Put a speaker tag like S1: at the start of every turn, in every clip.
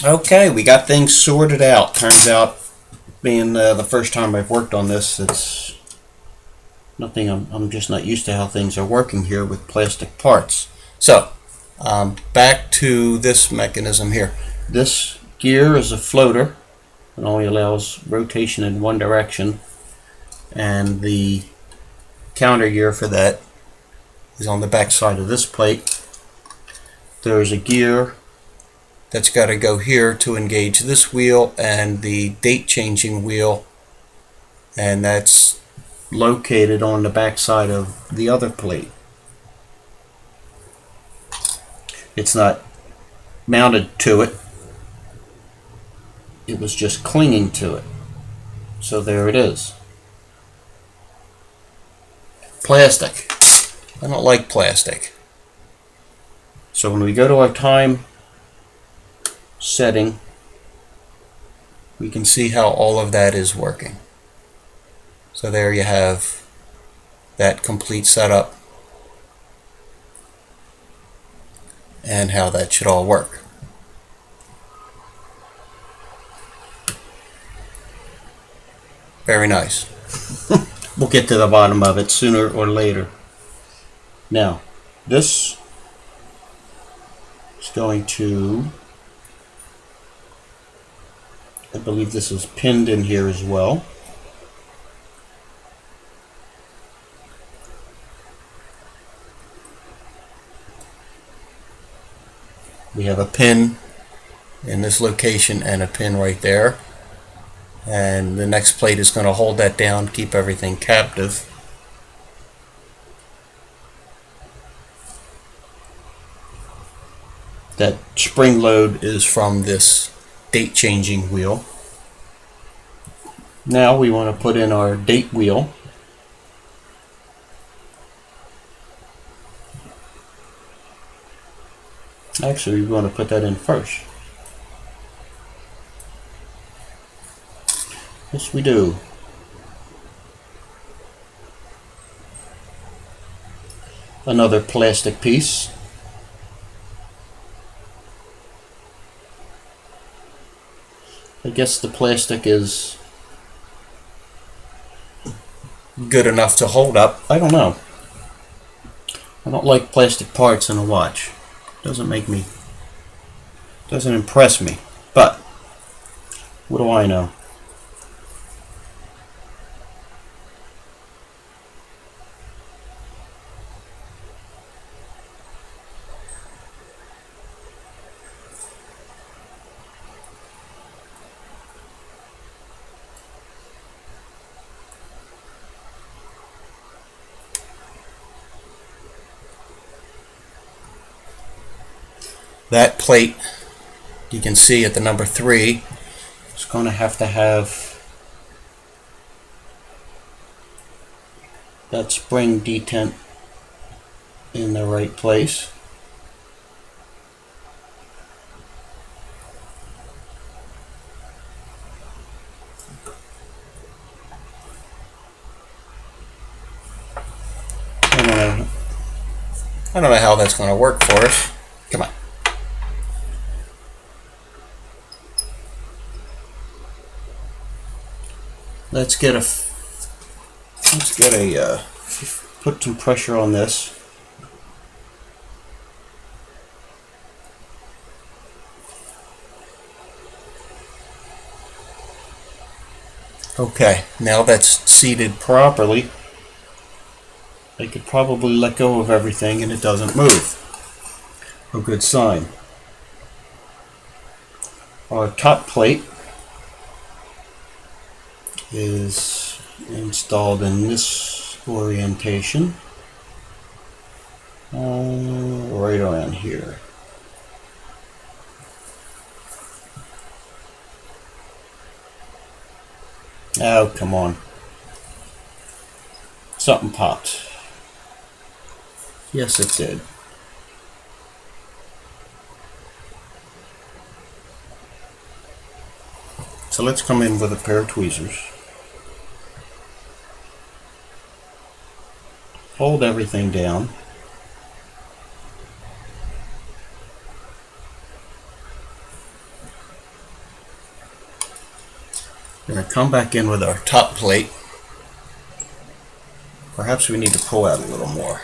S1: Okay, we got things sorted out. Turns out, being the first time I've worked on this, it's nothing. I'm just not used to how things are working here with plastic parts. So, back to this mechanism here. This gear is a floater. It only allows rotation in one direction, and the counter gear for that is on the back side of this plate. There's a gear that's got to go here to engage this wheel and the date changing wheel, and that's located on the back side of the other plate. It's not mounted to it, it was just clinging to it. So there it is. Plastic. I don't like plastic. So when we go to our time setting, we can see how all of that is working. So there you have that complete setup and how that should all work. Very nice. We'll get to the bottom of it sooner or later. Now, this is going to, I believe this is pinned in here as well. We have a pin in this location and a pin right there. And the next plate is going to hold that down, keep everything captive. That spring load is from this date changing wheel. Now we want to put in our date wheel. Actually, we want to put that in first. Yes, we do. Another plastic piece. I guess the plastic is good enough to hold up. I don't know. I don't like plastic parts in a watch. Doesn't impress me. But what do I know? That plate, you can see at the number 3, is going to have that spring detent in the right place. I don't know how that's going to work for us. Come on. Let's put some pressure on this. Okay, now that's seated properly. I could probably let go of everything and it doesn't move. A good sign. Our top plate is installed in this orientation, right around here. Oh, come on. Something popped. Yes, it did. So let's come in with a pair of tweezers. Hold everything down. We're going to come back in with our top plate. Perhaps we need to pull out a little more.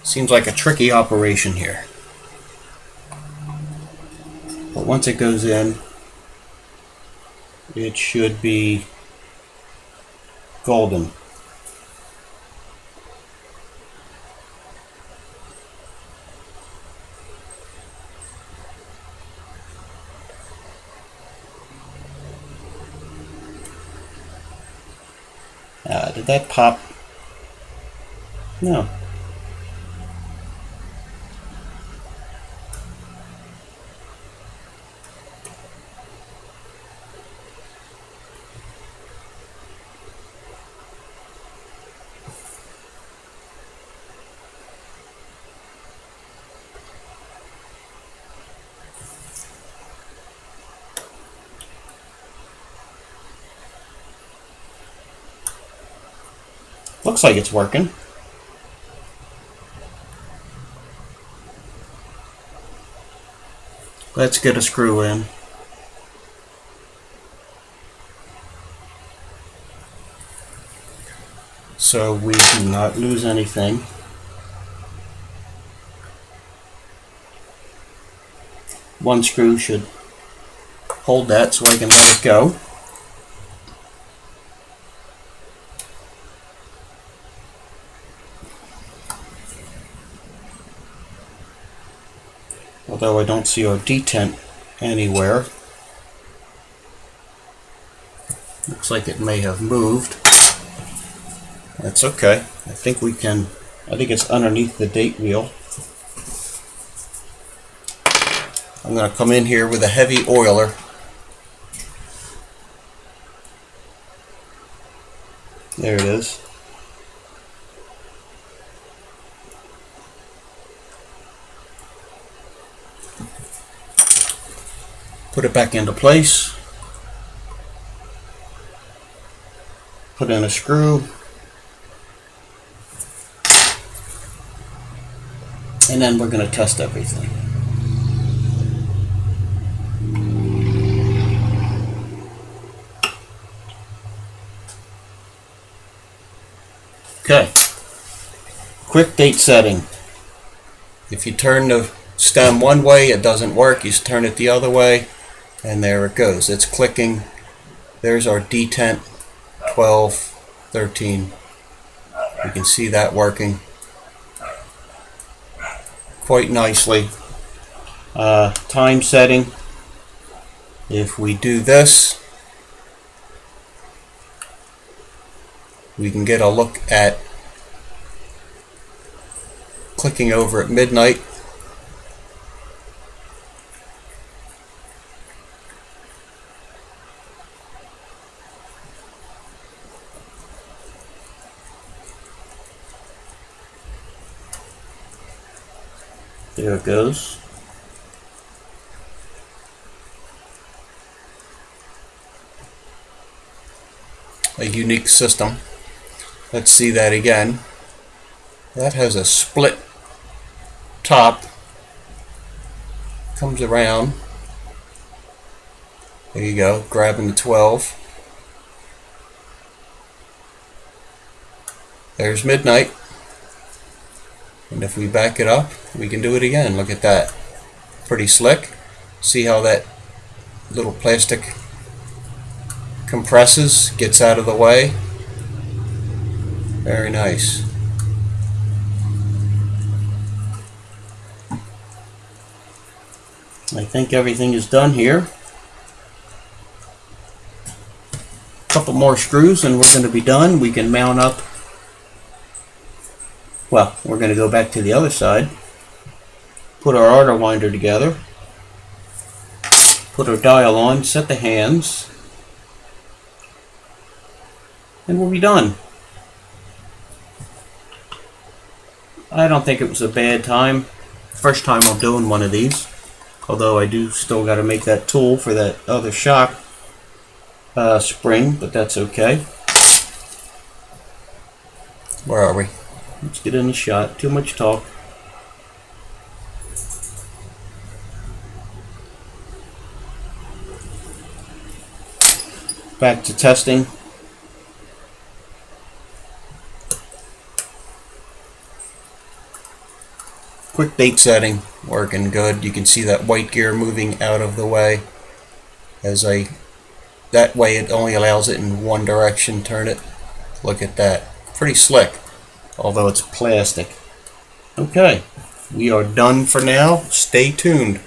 S1: Seems like a tricky operation here. But once it goes in, it should be golden. Did that pop? No. Looks like it's working. Let's get a screw in. So we do not lose anything. One screw should hold that so I can let it go. Although I don't see our detent anywhere. Looks like it may have moved. That's okay. I think it's underneath the date wheel. I'm going to come in here with a heavy oiler. There it is. Put it back into place. Put in a screw. And then we're going to test everything. Okay. Quick date setting. If you turn the stem one way, it doesn't work. You turn it the other way, and there it goes. It's clicking. There's our detent, 12, 13. You can see that working quite nicely. Time setting. If we do this, we can get a look at clicking over at midnight. There it goes. A unique system. Let's see that again. That has a split top. Comes around. There you go, grabbing the 12. There's midnight. And if we back it up, we can do it again. Look at that. Pretty slick. See how that little plastic compresses, gets out of the way. Very nice. I think everything is done here. A couple more screws and we're going to be done. We can mount up. Well, we're going to go back to the other side. Put our auto winder together. Put our dial on, set the hands. And we'll be done. I don't think it was a bad time. First time I'm doing one of these. Although I do still got to make that tool for that other shock spring, but that's okay. Where are we? Let's get in the shot. Too much talk. Back to testing. Quick date setting, working good. You can see that white gear moving out of the way. That way it only allows it in one direction. Turn it. Look at that. Pretty slick, although it's plastic. Okay, we are done for now. Stay tuned.